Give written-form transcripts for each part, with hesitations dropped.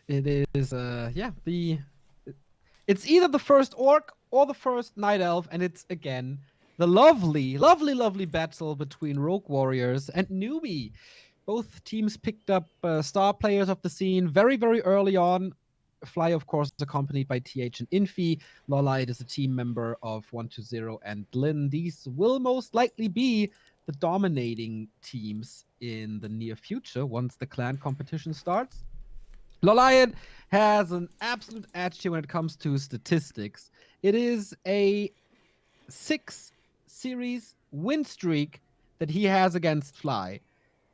It is, yeah, it's either the first orc or the first night elf, and it's again the lovely battle between rogue warriors and newbie. Both teams picked up star players of the scene very early on. Fly, of course, is accompanied by TH and Infi. LawLiet is a team member of 120 and Lin. These will most likely be the dominating teams in the near future once the clan competition starts. LawLiet has an absolute edge here when it comes to statistics. It is a 6-series win streak that he has against Fly.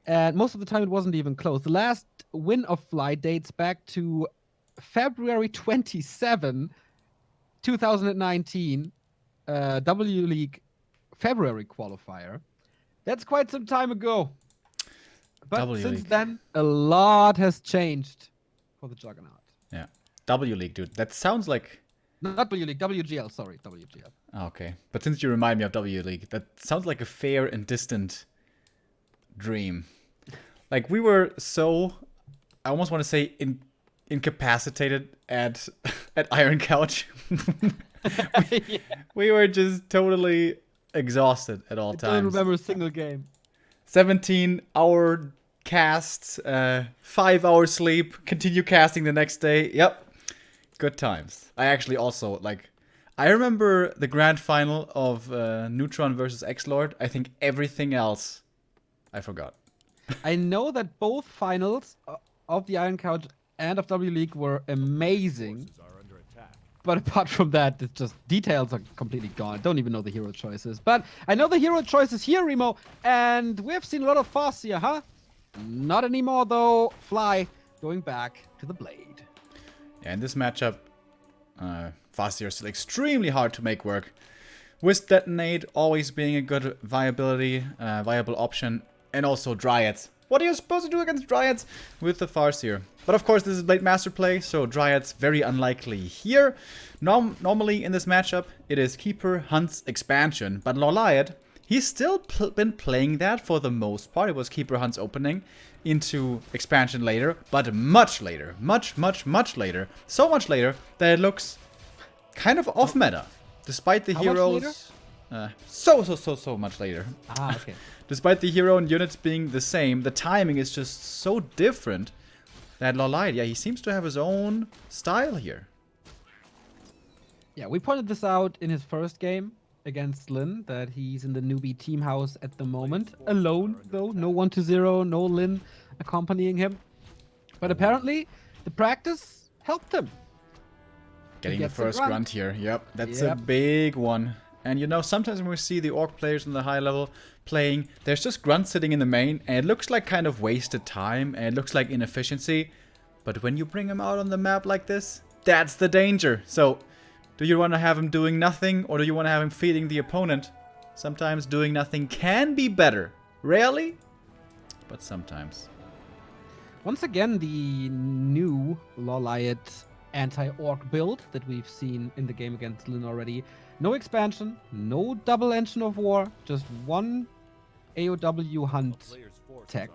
And most of the time, it wasn't even close. The last win of Fly dates back to February 27, 2019, W League February qualifier. That's quite some time ago. But since then, a lot has changed for the Juggernaut. Yeah. W League, dude. That sounds like... Not W League, WGL, sorry, WGL. Okay. But since you remind me of W League, that sounds like a fair and distant dream. Like, we were so... I almost want to say incapacitated at Iron Couch. We were just totally exhausted at all times. I don't remember a single game. 17-hour casts, 5 hours sleep, continue casting the next day. Yep. Good times. I actually also, like, I remember the grand final of Neutron versus X-Lord. I think everything else I forgot. I know that both finals of the Iron Couch and of W League were amazing. But apart from that, it's just details are completely gone. I don't even know the hero choices. But I know the hero choices here, Remo. And we have seen a lot of Farseer, huh? Not anymore, though. Fly going back to the Blade. Yeah, in this matchup, Farseer is still extremely hard to make work. With Detonate always being a good viable option. And also Dryads. What are you supposed to do against Dryads with the Farseer? But of course, this is Blade Master play, so Dryads very unlikely here. Normally in this matchup, it is Keeper, Hunts, Expansion. But LawLiet, he's still been playing that for the most part. It was Keeper, Hunts opening into Expansion later, but much later. Much later. So much later that it looks kind of off meta. Despite the heroes... so much later. Ah, okay. Despite the hero and units being the same, the timing is just so different that LawLiet, yeah, he seems to have his own style here. Yeah, we pointed this out in his first game against Lin, that he's in the newbie team house at the moment. Alone, though. No 120, no Lin accompanying him. But apparently, the practice helped him. Getting the first grunt here. Yep, that's a big one. And you know, sometimes when we see the orc players on the high level playing, there's just grunt sitting in the main, and it looks like kind of wasted time, and it looks like inefficiency. But when you bring him out on the map like this, that's the danger. So, do you want to have him doing nothing, or do you want to have him feeding the opponent? Sometimes doing nothing can be better. Rarely, but sometimes. Once again, the new LawLiet anti-orc build that we've seen in the game against Lin already. No expansion, no double engine of war, just one AOW hunt tech.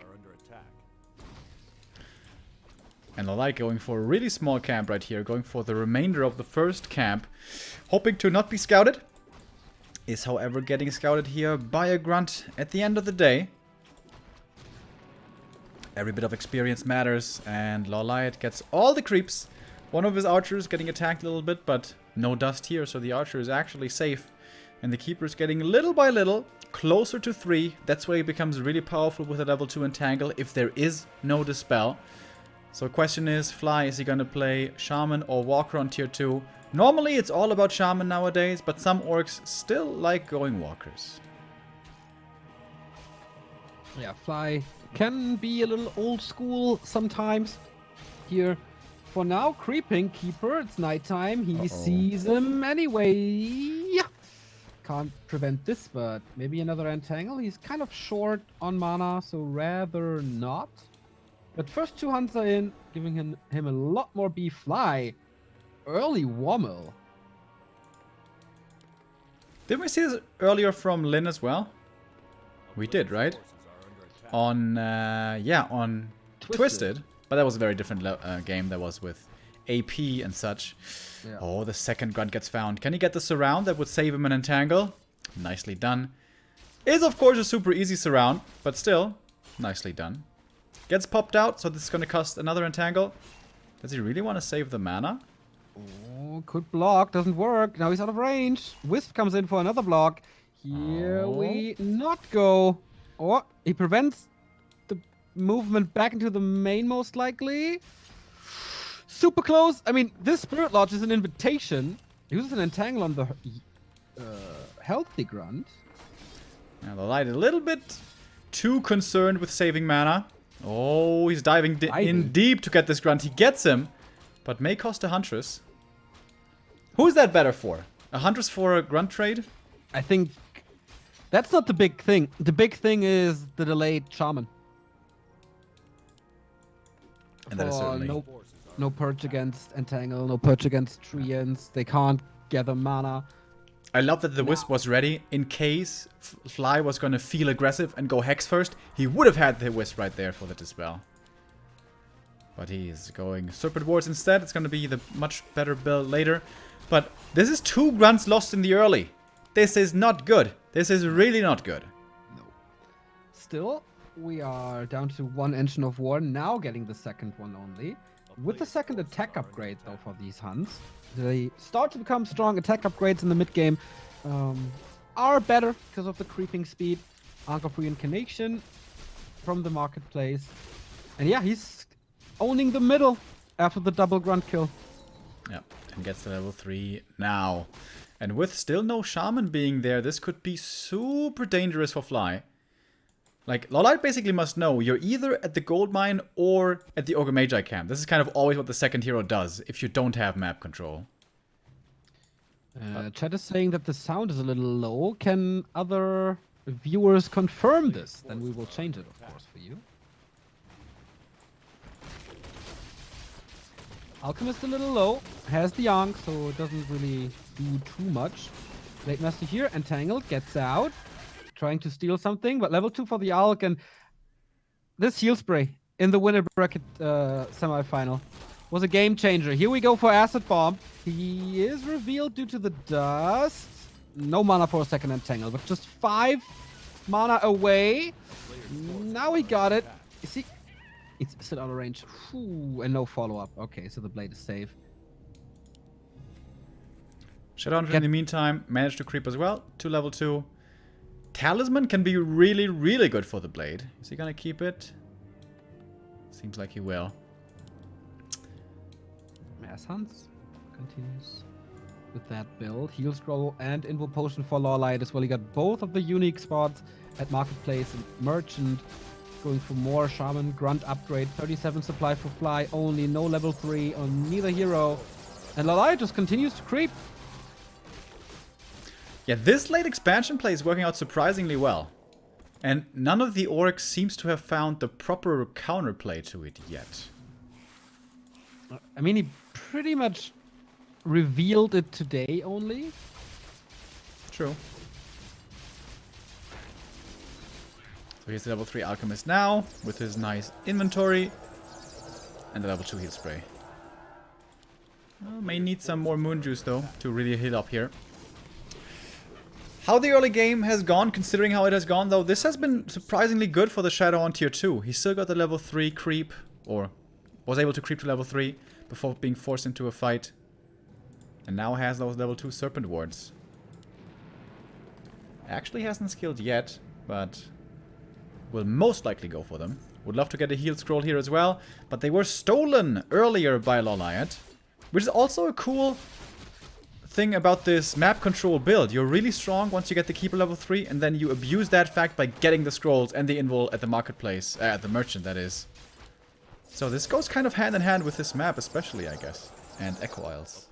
And LawLiet going for a really small camp right here, going for the remainder of the first camp, hoping to not be scouted. Is however getting scouted here by a grunt at the end of the day. Every bit of experience matters, and LawLiet gets all the creeps. One of his archers getting attacked a little bit, but no dust here, so the archer is actually safe. And the keeper is getting little by little closer to 3. That's where he becomes really powerful with a level 2 entangle if there is no dispel. So the question is, Fly, is he going to play Shaman or Walker on tier 2? Normally it's all about Shaman nowadays, but some orcs still like going Walkers. Yeah, Fly can be a little old school sometimes. Here, for now, creeping Keeper, it's nighttime. He sees him anyway. Yeah. Can't prevent this, but maybe another entangle. He's kind of short on mana, so rather not. But first 2 hunts are in, giving him a lot more beef. Fly. Early Wommel. Didn't we see this earlier from Lin as well? We did, right? On, yeah, on Twisted. But that was a very different game. That was with AP and such. Yeah. Oh, the second grunt gets found. Can he get the surround that would save him an entangle? Nicely done. Is of course a super easy surround, but still, nicely done. Gets popped out, so this is going to cost another entangle. Does he really want to save the mana? Oh, could block, doesn't work. Now he's out of range. Wisp comes in for another block. Here we not go. Or he prevents the movement back into the main, most likely. Super close. I mean, this Spirit Lodge is an invitation. He uses an entangle on the healthy grunt. Now the light a little bit too concerned with saving mana. Oh, he's diving in deep to get this grunt. He gets him, but may cost a Huntress. Who is that better for? A Huntress for a grunt trade? I think that's not the big thing. The big thing is the delayed Shaman. And that is certainly... No perch against Entangle, no perch against Treants. They can't gather mana. I love that the Wisp was ready in case Fly was going to feel aggressive and go Hex first. He would have had the Wisp right there for the Dispel. But he's going Serpent Wards instead. It's going to be the much better build later. But this is 2 grunts lost in the early. This is not good. This is really not good. No. Still, we are down to 1 Engine of War, now getting the second one only. With the second attack upgrade, though, for these hunts, they start to become strong. Attack upgrades in the mid-game are better because of the creeping speed. Anchor for Incarnation from the marketplace. And yeah, he's owning the middle after the double grunt kill. Yeah, and gets to level 3 now. And with still no Shaman being there, this could be super dangerous for Fly. Like, LawLiet basically must know you're either at the gold mine or at the Ogre Magi camp. This is kind of always what the second hero does if you don't have map control. Chat is saying that the sound is a little low. Can other viewers confirm this? Then we will change it, of course, for you. Alchemist a little low. Has the Ankh, so it doesn't really do too much. Blade Master here, entangled, gets out. Trying to steal something, but level 2 for the Alk, and this heal spray in the Winnerbracket semi-final was a game changer. Here we go for Acid Bomb. He is revealed due to the dust. No mana for a second entangle, but just 5 mana away. Now he got it. You see, it's still out of range. Whew, and no follow-up. Okay, so the blade is safe. Shadowhunter in the meantime managed to creep as well to level 2. Talisman can be really, really good for the blade. Is he gonna keep it? Seems like he will. Mass Hunts continues with that build. Heal Scroll and Invo Potion for LawLiet as well. He got both of the unique spots at Marketplace and Merchant. Going for more Shaman Grunt upgrade. 37 supply for Fly only. No level 3 on neither hero. And LawLiet just continues to creep. Yeah, this late expansion play is working out surprisingly well. And none of the orcs seems to have found the proper counterplay to it yet. I mean, he pretty much revealed it today only. True. So here's the level 3 Alchemist now, with his nice inventory. And the level 2 heal spray. May need some more moon juice though, to really heal up here. How the early game has gone, considering how it has gone though, this has been surprisingly good for the Shadow on tier 2. He still got the level 3 creep, or was able to creep to level 3 before being forced into a fight. And now has those level 2 Serpent Wards. Actually hasn't skilled yet, but will most likely go for them. Would love to get a heal scroll here as well, but they were stolen earlier by LawLiet, which is also a cool thing about this map control build. You're really strong once you get the Keeper level 3, and then you abuse that fact by getting the scrolls and the invul at the marketplace, at the merchant that is. So this goes kind of hand in hand with this map especially, I guess. And Echo Isles.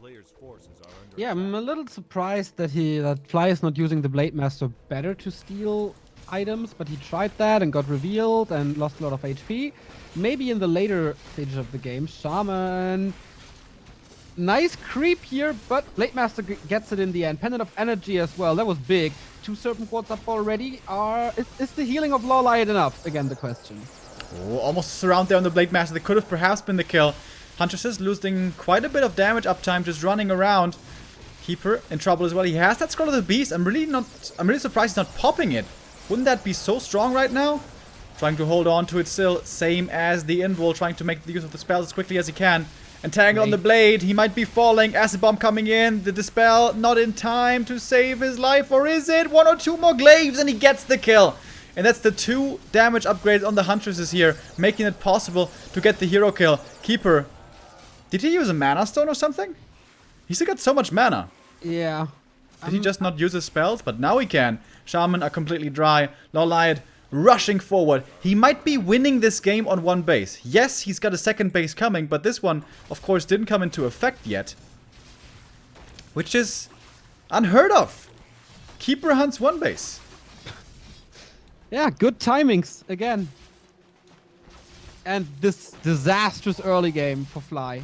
Yeah, I'm a little surprised that Fly is not using the Blade Master better to steal items, but he tried that and got revealed and lost a lot of HP. Maybe in the later stages of the game, Shaman... Nice creep here, but Blade Master gets it in the end. Pendant of Energy as well. That was big. 2 Serpent Wards up already. Is the healing of LawLiet enough? Again, the question. Oh, almost a surround there on the Blade Master. That could have perhaps been the kill. Huntresses losing quite a bit of damage uptime just running around. Keeper in trouble as well. He has that Scroll of the Beast. I'm really surprised he's not popping it. Wouldn't that be so strong right now? Trying to hold on to it still. Same as the Invul. Trying to make the use of the spells as quickly as he can. Entangle on the Blade. He might be falling. Acid Bomb coming in. The Dispel not in time to save his life. Or is it? 1 or 2 more glaives and he gets the kill. And that's the 2 damage upgrades on the Huntresses here. Making it possible to get the hero kill. Keeper. Did he use a Mana Stone or something? He's still got so much mana. Yeah. Did he just not use his spells? But now he can. Shaman are completely dry. LawLiet rushing forward. He might be winning this game on 1 base. Yes, he's got a 2nd base coming, but this one, of course, didn't come into effect yet. Which is unheard of. Keeper hunts 1 base. Yeah, good timings again. And this disastrous early game for Fly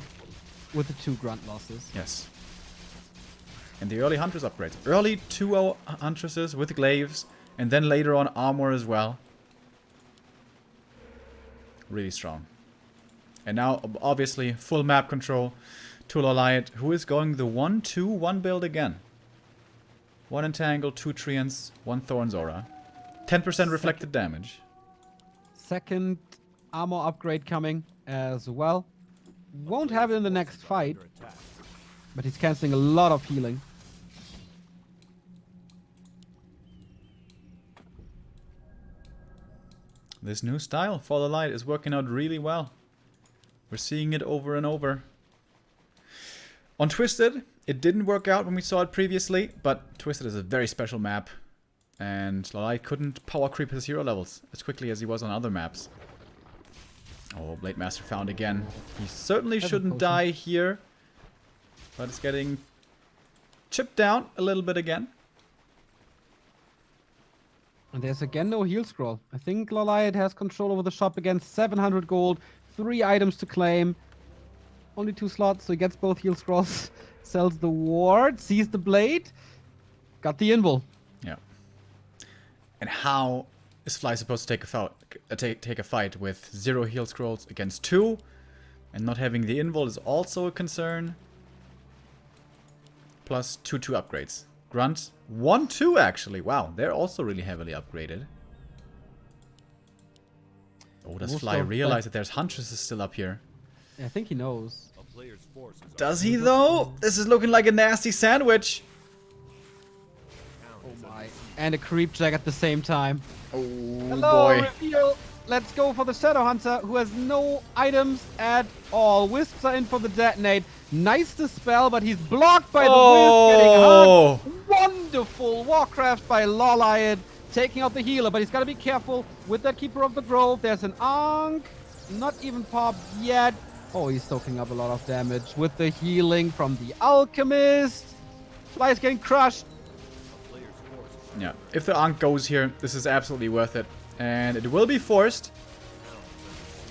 with the 2 grunt losses. Yes. And the early Huntress upgrades. Early 2-0 Huntresses with glaives. And then later on armor as well. Really strong. And now, obviously, full map control to LawLiet, who is going the 1-2-1 build again. 1 Entangle, 2 Treants, 1 Thorn's Aura. 10% reflected damage. 2nd armor upgrade coming as well. Won't have it in the next fight. But he's canceling a lot of healing. This new style for LawLiet is working out really well. We're seeing it over and over. On Twisted, it didn't work out when we saw it previously, but Twisted is a very special map. And LawLiet couldn't power creep his hero levels as quickly as he was on other maps. Oh, Blade Master found again. He certainly shouldn't die here. But it's getting chipped down a little bit again. And there's again no heal scroll. I think LawLiet has control over the shop again. 700 gold, 3 items to claim. Only 2 slots, so he gets both heal scrolls. Sells the ward, sees the blade. Got the invul. Yeah. And how is Fly supposed to take a fight with 0 heal scrolls against 2? And not having the invul is also a concern. Plus 2-2 upgrades. Grunt 1-2 actually. Wow, they're also really heavily upgraded. Oh, does Fly realize that there's Huntresses still up here? I think he knows. Does he though? This is looking like a nasty sandwich. Oh my. And a creep jack at the same time. Oh Hello, boy. reveal. Let's go for the Shadow Hunter, who has no items at all. Wisps are in for the detonate. Nice dispel, but he's blocked by the wisp, getting hurt. Wonderful Warcraft by LawLiet, taking out the healer, but he's got to be careful with that Keeper of the Grove. There's an Ankh, not even popped yet. Oh, he's soaking up a lot of damage with the healing from the Alchemist. Fly is getting crushed. Yeah, if the Ankh goes here, this is absolutely worth it. And it will be forced.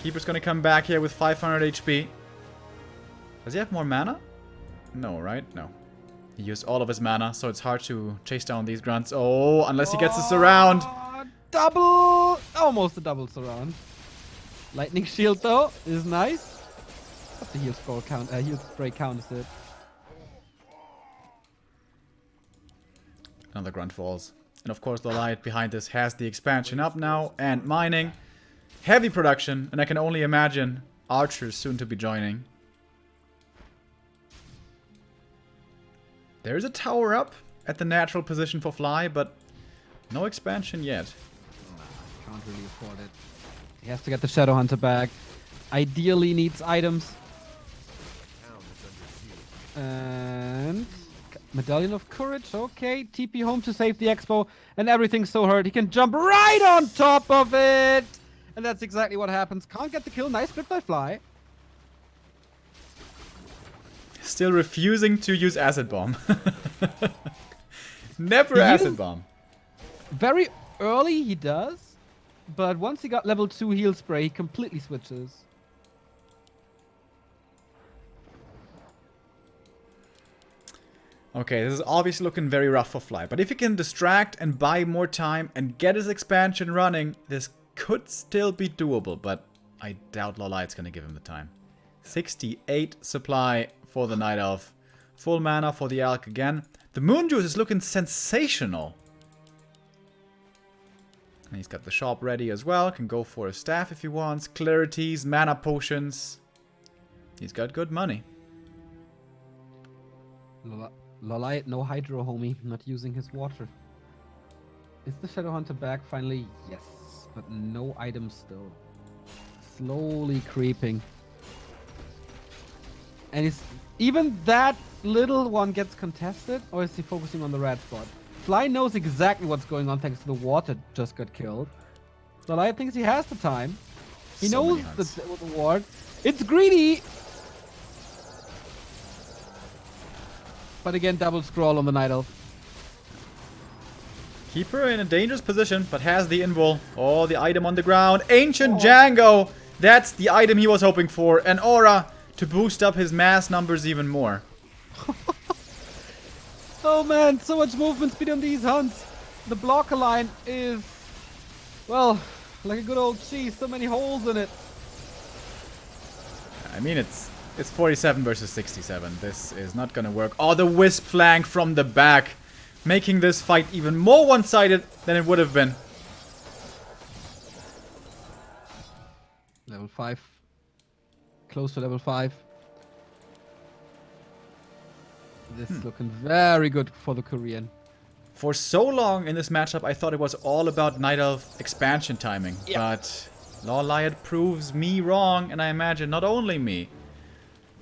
Keeper's gonna come back here with 500 HP. Does he have more mana? No, right? No. He used all of his mana, so it's hard to chase down these grunts. Oh, unless he gets a surround. Double! Almost a double surround. Lightning shield, though, is nice. But the heal spray counters it. Another grunt falls. And of course, the LawLiet behind this has the expansion up now and mining. Heavy production, and I can only imagine archers soon to be joining. There is a tower up at the natural position for Fly, but no expansion yet. Can't really afford it. He has to get the Shadow Hunter back. Ideally needs items. And Medallion of Courage, okay. TP home to save the Expo, and everything's so hurt. He can jump right on top of it! And that's exactly what happens. Can't get the kill. Nice grip by Fly. Still refusing to use Acid Bomb. Never Acid Bomb. Very early he does, but once he got level 2 heal spray, he completely switches. Okay, this is obviously looking very rough for Fly, but if he can distract and buy more time and get his expansion running, this could still be doable, but I doubt LawLiet's gonna give him the time. 68 supply for the Night Elf. Full mana for the Alk again. The Moon Juice is looking sensational. And he's got the shop ready as well. Can go for a staff if he wants. Clarities, mana potions. He's got good money. LawLiet, no hydro, homie. Not using his water. Is the Shadowhunter back finally? Yes, but no items still. Slowly creeping. And is even that little one gets contested, or is he focusing on the red spot? Fly knows exactly what's going on thanks to the water just got killed. LawLiet thinks he has the time. He knows the ward. It's greedy! But again, double scroll on the Night Elf. Keeper in a dangerous position, but has the invul. Oh, the item on the ground. Ancient Django! That's the item he was hoping for. An aura to boost up his mass numbers even more. Oh man, so much movement speed on these hunts. The blocker line is, well, like a good old cheese. So many holes in it. I mean, it's 47 versus 67. This is not gonna work. Oh, the Wisp flank from the back. Making this fight even more one-sided than it would have been. Level 5. Close to level 5. This is looking very good for the Korean. For so long in this matchup, I thought it was all about Night Elf expansion timing. Yeah. But LawLiet proves me wrong, and I imagine not only me.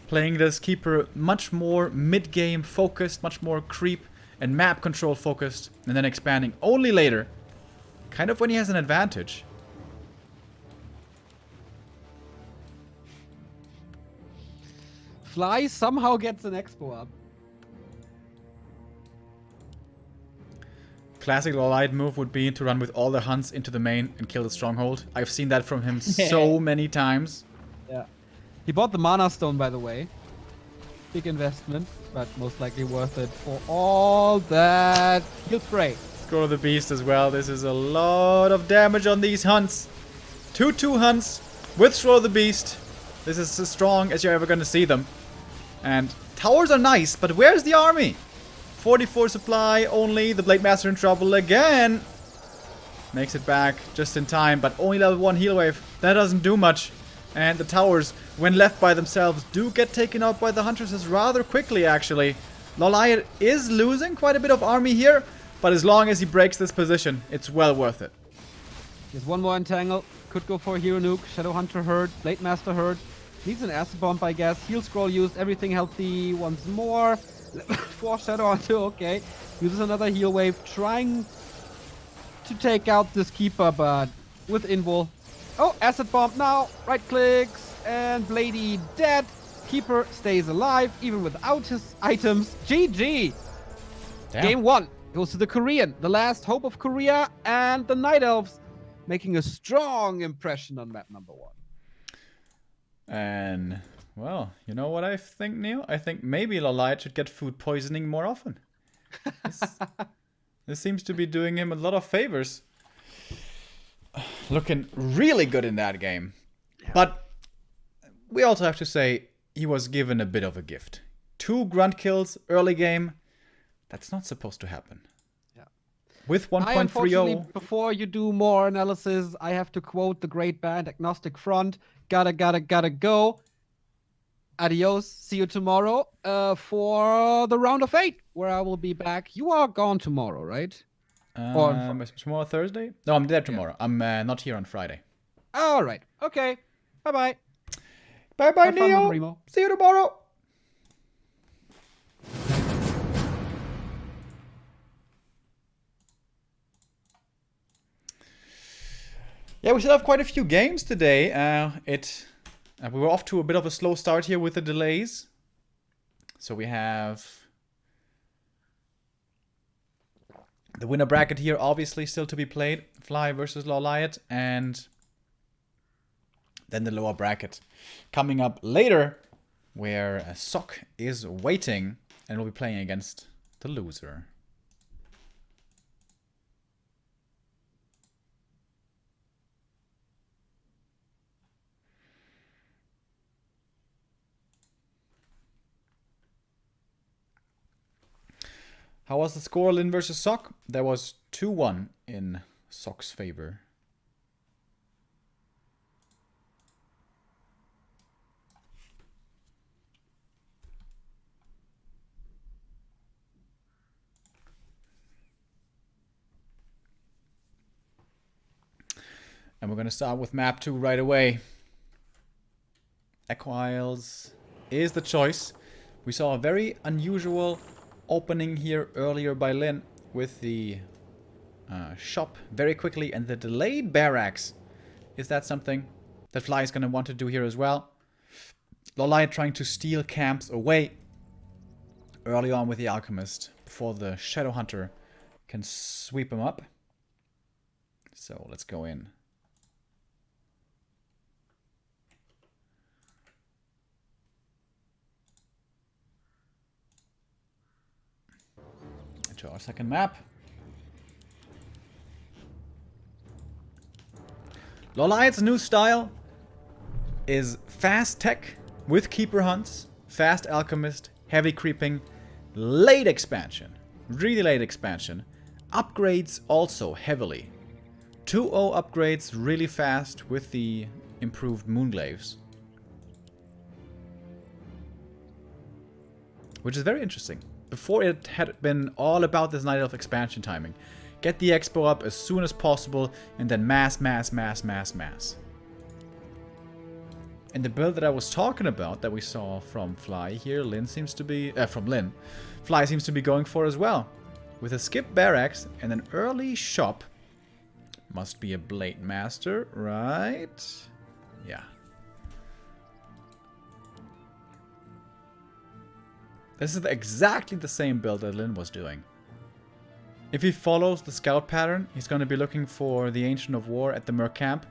Playing this Keeper much more mid-game focused, much more creep and map control focused, and then expanding only later. Kind of when he has an advantage. Fly somehow gets an expo up. Classic LawLiet move would be to run with all the hunts into the main and kill the stronghold. I've seen that from him so many times. Yeah. He bought the Mana Stone, by the way. Big investment, but most likely worth it for all that heal spray. Scroll of the Beast as well. This is a lot of damage on these hunts. 2/2 hunts with Scroll of the Beast. This is as strong as you're ever going to see them. And towers are nice, but where's the army? 44 supply only. The Blade Master in trouble again. Makes it back just in time, but only level 1 heal wave. That doesn't do much. And the towers, when left by themselves, do get taken out by the Huntresses rather quickly, actually. LawLiet is losing quite a bit of army here, but as long as he breaks this position, it's well worth it. There's one more entangle. Could go for a Hero Nuke. Shadowhunter hurt. Blade Master hurt. Needs an Acid Bomb, I guess. Heal Scroll used. Everything healthy once more. 4 Shadowhunter, okay. Uses another heal wave. Trying to take out this Keeper, but with Invul. Oh, Acid Bomb now. Right clicks. And Bladey dead. Keeper stays alive, even without his items. GG. Damn. Game 1 goes to the Korean. The last hope of Korea and the Night Elves. Making a strong impression on map number 1. And, well, you know what I think, Neo? I think maybe LawLiet should get food poisoning more often. This seems to be doing him a lot of favors. Looking really good in that game. Yeah. But we also have to say he was given a bit of a gift. 2 grunt kills early game. That's not supposed to happen. Yeah. With 1.30. Unfortunately, before you do more analysis, I have to quote the great band Agnostic Front. Gotta go. Adios. See you tomorrow for the round of 8, where I will be back. You are gone tomorrow, right? Tomorrow Thursday? No, I'm there tomorrow. Yeah. I'm not here on Friday. All right. Okay. Bye-bye. Bye-bye, Neo. Remo. See you tomorrow. Yeah, we still have quite a few games today. We were off to a bit of a slow start here with the delays. So we have the winner bracket here, obviously still to be played. Fly versus LawLiet, and then the lower bracket coming up later, where Sock is waiting and will be playing against the loser. How was the score, Lin versus Sock? There was 2-1 in Sock's favor. And we're going to start with map 2 right away. Echo Isles is the choice. We saw a very unusual opening here earlier by Lin with the shop very quickly and the delayed barracks. Is that something that Fly is going to want to do here as well? LawLiet trying to steal camps away early on with the Alchemist before the Shadow Hunter can sweep him up. So let's go in. To our second map. LawLiet's new style is fast tech with keeper hunts, fast alchemist, heavy creeping, late expansion, really late expansion, upgrades also heavily. 2-0 upgrades really fast with the improved Moonglaves. Which is very interesting. Before it had been all about this Night Elf expansion timing. Get the expo up as soon as possible and then mass. And the build that I was talking about that we saw from Fly here, Lin seems to be... Fly seems to be going for as well. With a skip barracks and an early shop. Must be a Blade Master, right? Yeah. This is exactly the same build that Lin was doing. If he follows the scout pattern, he's going to be looking for the Ancient of War at the Merc camp,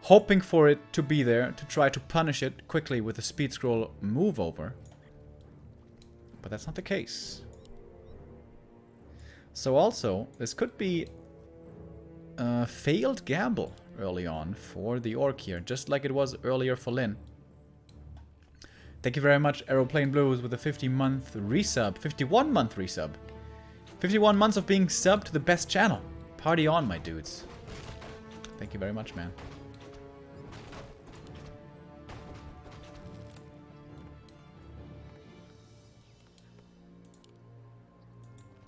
hoping for it to be there to try to punish it quickly with a speed scroll move over. But that's not the case. So also, this could be a failed gamble early on for the Orc here, just like it was earlier for Lin. Thank you very much, Aeroplane Blues, with a 50-month resub. 51-month resub. 51 months of being subbed to the best channel. Party on, my dudes. Thank you very much, man.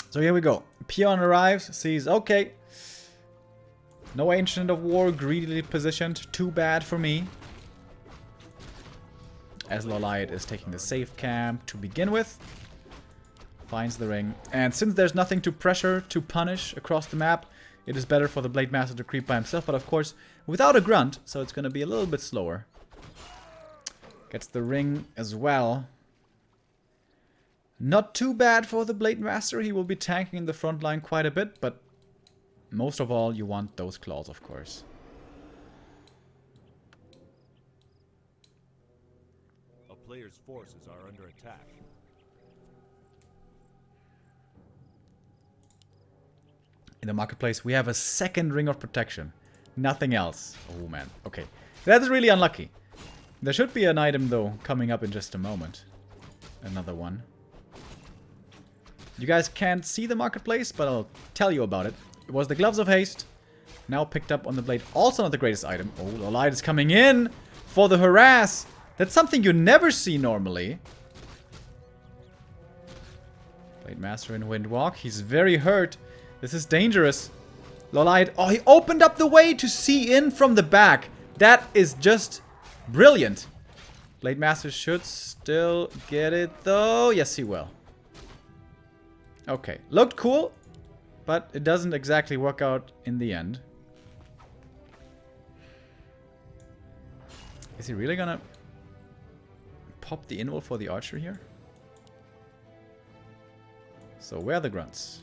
So here we go. Peon arrives, sees, okay. No Ancient of War, greedily positioned. Too bad for me. As LawLiet is taking the safe camp to begin with. Finds the ring. And since there's nothing to pressure, to punish across the map, it is better for the Blade Master to creep by himself. But of course, without a grunt, so it's going to be a little bit slower. Gets the ring as well. Not too bad for the Blade Master. He will be tanking in the front line quite a bit. But most of all, you want those claws, of course. Players' forces are under attack. In the marketplace, we have a second ring of protection. Nothing else. Oh, man. Okay. That is really unlucky. There should be an item, though, coming up in just a moment. Another one. You guys can't see the marketplace, but I'll tell you about it. It was the Gloves of Haste. Now picked up on the blade. Also not the greatest item. Oh, LawLiet is coming in for the harass. That's something you never see normally. Blade Master in Windwalk. He's very hurt. This is dangerous. LawLiet. Oh, he opened up the way to see in from the back. That is just brilliant. Blade Master should still get it, though. Yes, he will. Okay. Looked cool, but it doesn't exactly work out in the end. Is he really gonna pop the invul for the archer here? So where are the grunts?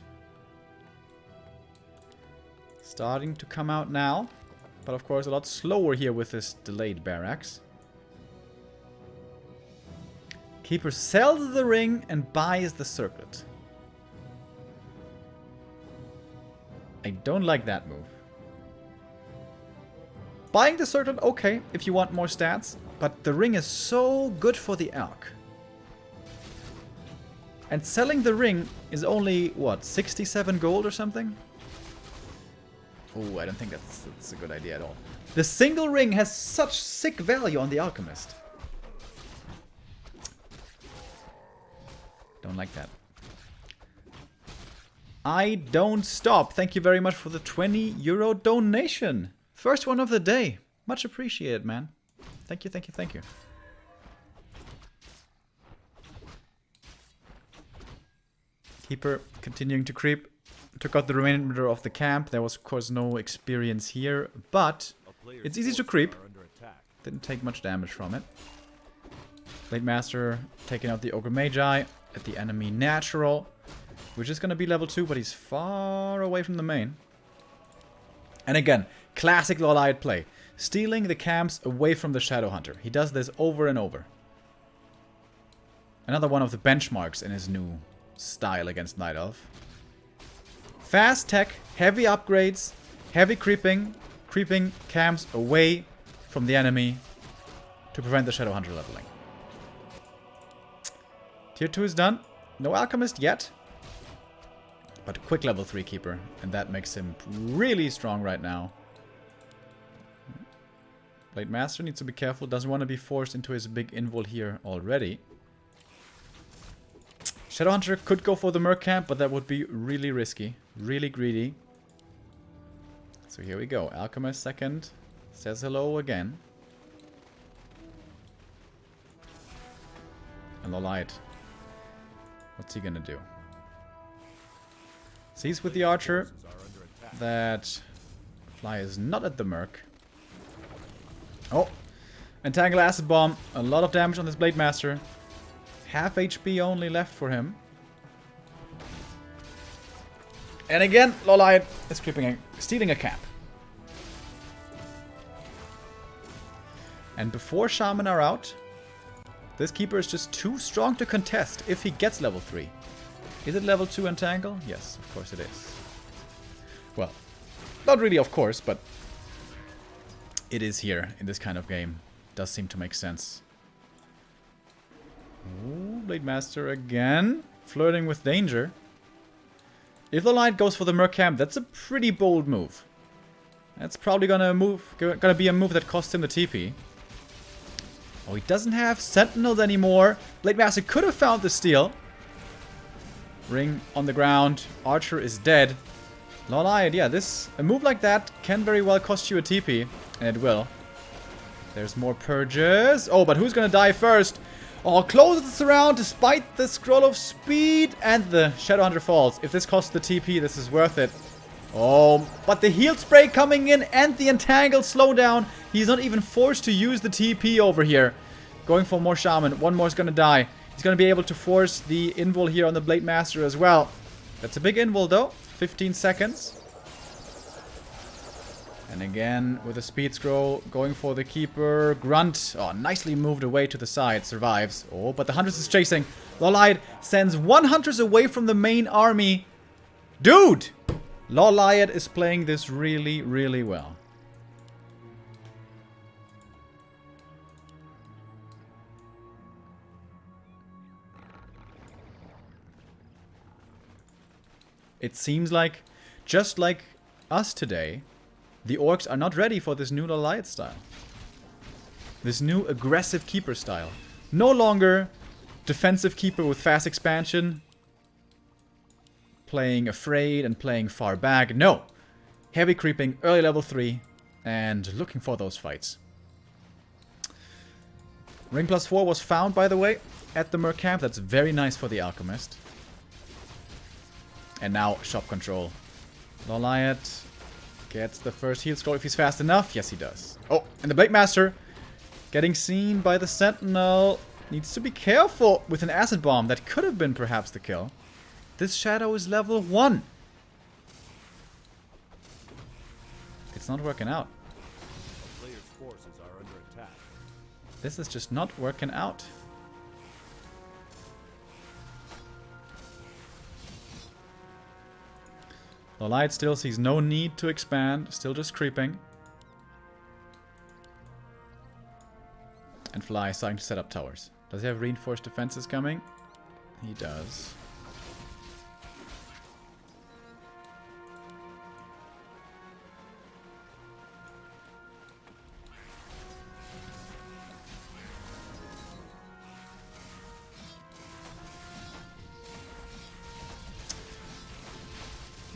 Starting to come out now, but of course a lot slower here with this delayed barracks. Keeper sells the ring and buys the circlet. I don't like that move. Buying the circlet, okay, if you want more stats. But the ring is so good for the Elk. And selling the ring is only, what, 67 gold or something? Oh, I don't think that's a good idea at all. The single ring has such sick value on the Alchemist. Don't like that. I don't stop. Thank you very much for the 20 euro donation. First one of the day. Much appreciated, man. Thank you, thank you, thank you. Keeper continuing to creep. Took out the remainder of the camp. There was, of course, no experience here, but it's easy to creep. Didn't take much damage from it. Blade Master taking out the Ogre Magi at the enemy natural, which is going to be level 2, but he's far away from the main. And again, classic LawLiet play. Stealing the camps away from the Shadowhunter. He does this over and over. Another one of the benchmarks in his new style against Night Elf. Fast tech, heavy upgrades, heavy creeping camps away from the enemy to prevent the Shadowhunter leveling. Tier 2 is done. No Alchemist yet. But quick level 3 Keeper. And that makes him really strong right now. Blade Master needs to be careful. Doesn't want to be forced into his big invul here already. Shadowhunter could go for the Merc camp, but that would be really risky. Really greedy. So here we go. Alchemist second. Says hello again. And LawLiet. What's he gonna do? Sees with the Archer that Fly is not at the Merc. Oh! Entangle Acid Bomb. A lot of damage on this Blade Master. Half HP only left for him. And again, LawLiet is stealing a camp. And before Shaman are out, this Keeper is just too strong to contest if he gets level 3. Is it level 2 Entangle? Yes, of course it is. Well, not really of course, but it is here in this kind of game. Does seem to make sense. Ooh, Blade Master again. Flirting with danger. If LawLiet goes for the Merc camp, that's a pretty bold move. That's probably gonna be a move that costs him the TP. Oh, he doesn't have Sentinels anymore. Blade Master could have found the steal. Ring on the ground. Archer is dead. LawLiet, yeah, a move like that can very well cost you a TP. And it will. There's more purges. Oh, but who's gonna die first? Oh, closes the round despite the Scroll of Speed. And the Shadowhunter falls. If this costs the TP, this is worth it. Oh, but the Heal Spray coming in and the Entangled slowdown. He's not even forced to use the TP over here. Going for more Shaman. One more is gonna die. He's gonna be able to force the invul here on the Blade Master as well. That's a big invul though. 15 seconds. And again, with a speed scroll, going for the Keeper. Grunt. Oh, nicely moved away to the side. Survives. Oh, but the Huntress is chasing. LawLiet sends one Huntress away from the main army. Dude! LawLiet is playing this really, really well. It seems like, just like us today, the orcs are not ready for this new LawLiet style. This new aggressive Keeper style. No longer defensive Keeper with fast expansion. Playing afraid and playing far back. No. Heavy creeping, early level 3. And looking for those fights. Ring +4 was found, by the way, at the Merc camp. That's very nice for the Alchemist. And now, shop control. LawLiet gets the first heal scroll if he's fast enough. Yes, he does. Oh, and the Blade Master getting seen by the Sentinel. Needs to be careful with an Acid Bomb. That could have been perhaps the kill. This Shadow is level 1. It's not working out. The player's forces are under attack. This is just not working out. LawLiet still sees no need to expand, still just creeping. And Fly is starting to set up towers. Does he have reinforced defenses coming? He does.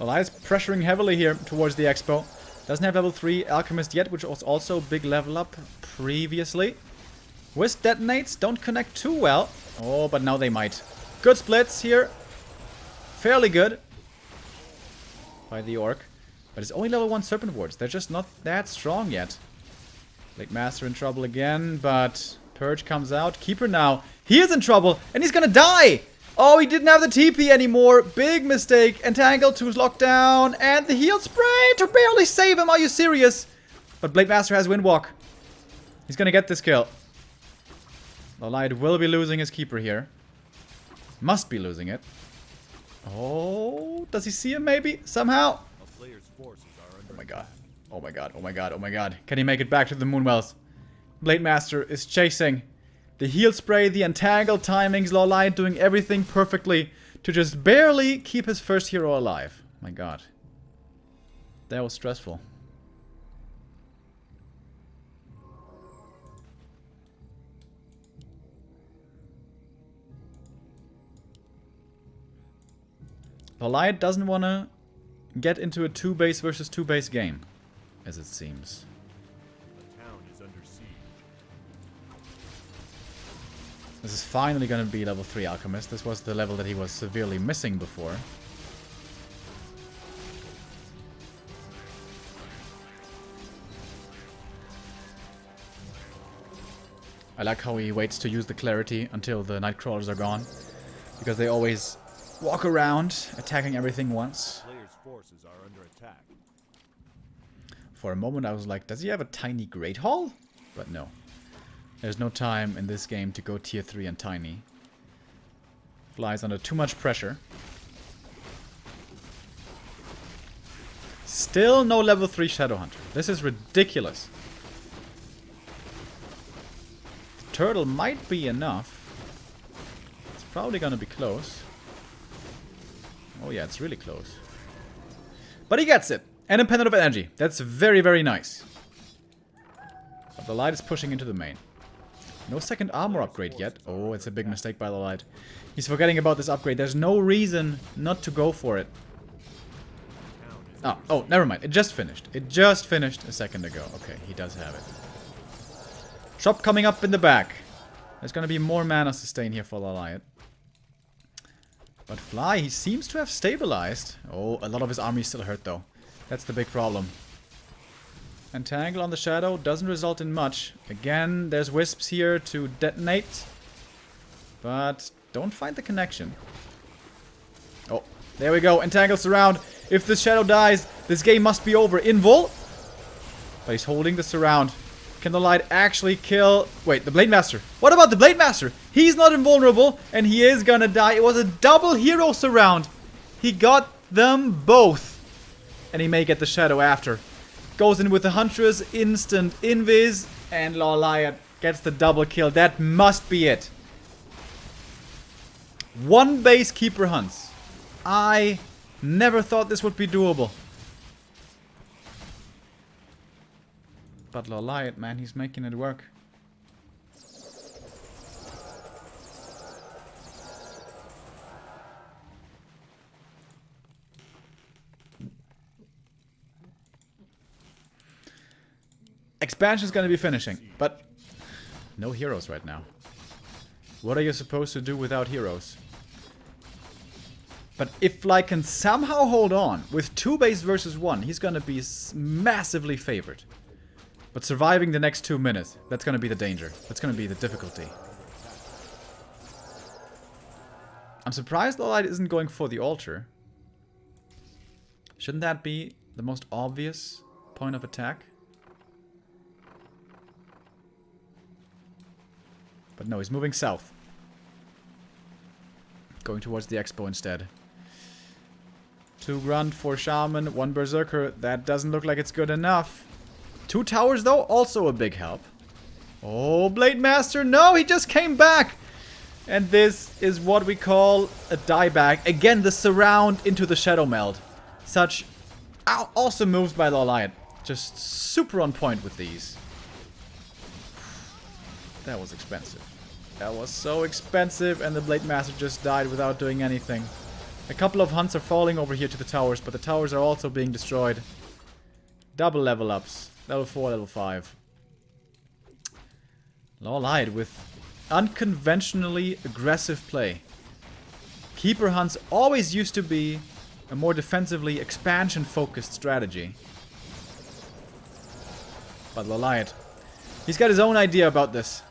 LawLiet's pressuring heavily here towards the Expo. Doesn't have level 3 Alchemist yet, which was also a big level up previously. Wisp detonates don't connect too well. Oh, but now they might. Good splits here. Fairly good. By the Orc. But it's only level 1 Serpent Wards. They're just not that strong yet. Blade Master in trouble again, but Purge comes out. Keeper now. He is in trouble, and he's gonna die! Oh, he didn't have the TP anymore. Big mistake. Entangle to lock down, and the heal spray to barely save him. Are you serious? But Blade Master has Windwalk. He's gonna get this kill. LawLiet will be losing his Keeper here. Must be losing it. Oh, does he see him maybe? Somehow? A player's forces are under Oh my god. Oh my god. Oh my god. Oh my god. Can he make it back to the Moonwells? Blade Master is chasing. The heal spray, the entangle timings, LawLiet doing everything perfectly to just barely keep his first hero alive. My god. That was stressful. LawLiet doesn't want to get into a 2-base versus 2-base game, as it seems. the town is under siege. This is finally going to be level 3 Alchemist. This was the level that he was severely missing before. I like how he waits to use the Clarity until the Nightcrawlers are gone. Because they always walk around, attacking everything once. Player's forces are under attack. For a moment I was like, does he have a tiny Great Hall? But no. There's no time in this game to go tier 3 and tiny. Fly's under too much pressure. Still no level 3 Shadowhunter. This is ridiculous. The turtle might be enough. It's probably gonna be close. Oh yeah, it's really close. But he gets it. And a Pendant of Energy. That's very, very nice. But LawLiet is pushing into the main. No second armor upgrade yet. Oh, it's a big mistake by LawLiet. He's forgetting about this upgrade. There's no reason not to go for it. Oh, never mind. It just finished. It just finished a second ago. Okay, he does have it. Shop coming up in the back. There's gonna be more mana sustain here for LawLiet. But Fly, he seems to have stabilized. Oh, a lot of his army is still hurt though. That's the big problem. Entangle on the Shadow doesn't result in much. Again, there's Wisps here to detonate. But don't find the connection. Oh, there we go. Entangle Surround. If this Shadow dies, this game must be over. Invul. But he's holding the Surround. Can the LawLiet actually kill... Wait, the Blade Master. What about the Blade Master? He's not invulnerable, and he is gonna die. It was a double hero surround. He got them both. And he may get the Shadow after. Goes in with the Huntress, instant invis, and LawLiet gets the double kill. That must be it. 1 base Keeper hunts. I never thought this would be doable. But LawLiet, man, he's making it work. Expansion's gonna be finishing, but no heroes right now. What are you supposed to do without heroes? But if Fly can somehow hold on with 2 base versus 1, he's gonna be massively favored. But surviving the next 2 minutes, that's gonna be the danger. That's gonna be the difficulty. I'm surprised LawLiet isn't going for the altar. Shouldn't that be the most obvious point of attack? But no, he's moving south. Going towards the Expo instead. 2 Grunt, 4 Shaman, 1 Berserker. That doesn't look like it's good enough. 2 towers though, also a big help. Oh, Blade Master, no, he just came back! And this is what we call a dieback. Again, the surround into the Shadow Meld. Such awesome moves by LawLiet. Just super on point with these. That was expensive. That was so expensive, and the Blade Master just died without doing anything. A couple of hunts are falling over here to the towers, but the towers are also being destroyed. Double level ups. Level 4, level 5. LawLiet with unconventionally aggressive play. Keeper hunts always used to be a more defensively expansion-focused strategy. But LawLiet, he's got his own idea about this.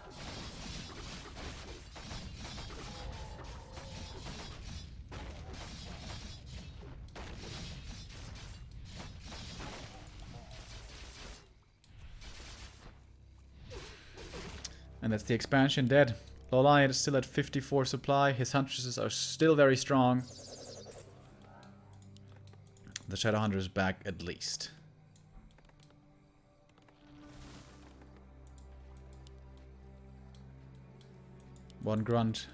And that's the expansion dead. LawLiet is still at 54 supply. His huntresses are still very strong. The Shadowhunter is back at least. One Grunt,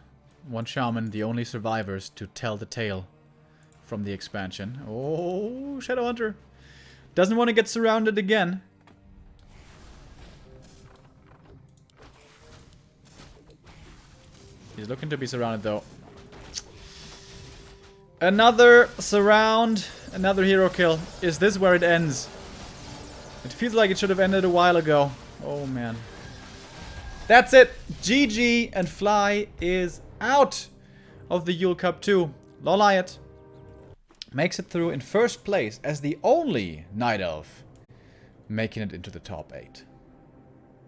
one Shaman, the only survivors to tell the tale from the expansion. Oh, Shadowhunter doesn't want to get surrounded again. He's looking to be surrounded though. Another surround, another hero kill. Is this where it ends? It feels like it should have ended a while ago. Oh man. That's it. GG, and Fly is out of the Yule Cup 2. LawLiet makes it through in first place as the only Night Elf making it into the top 8.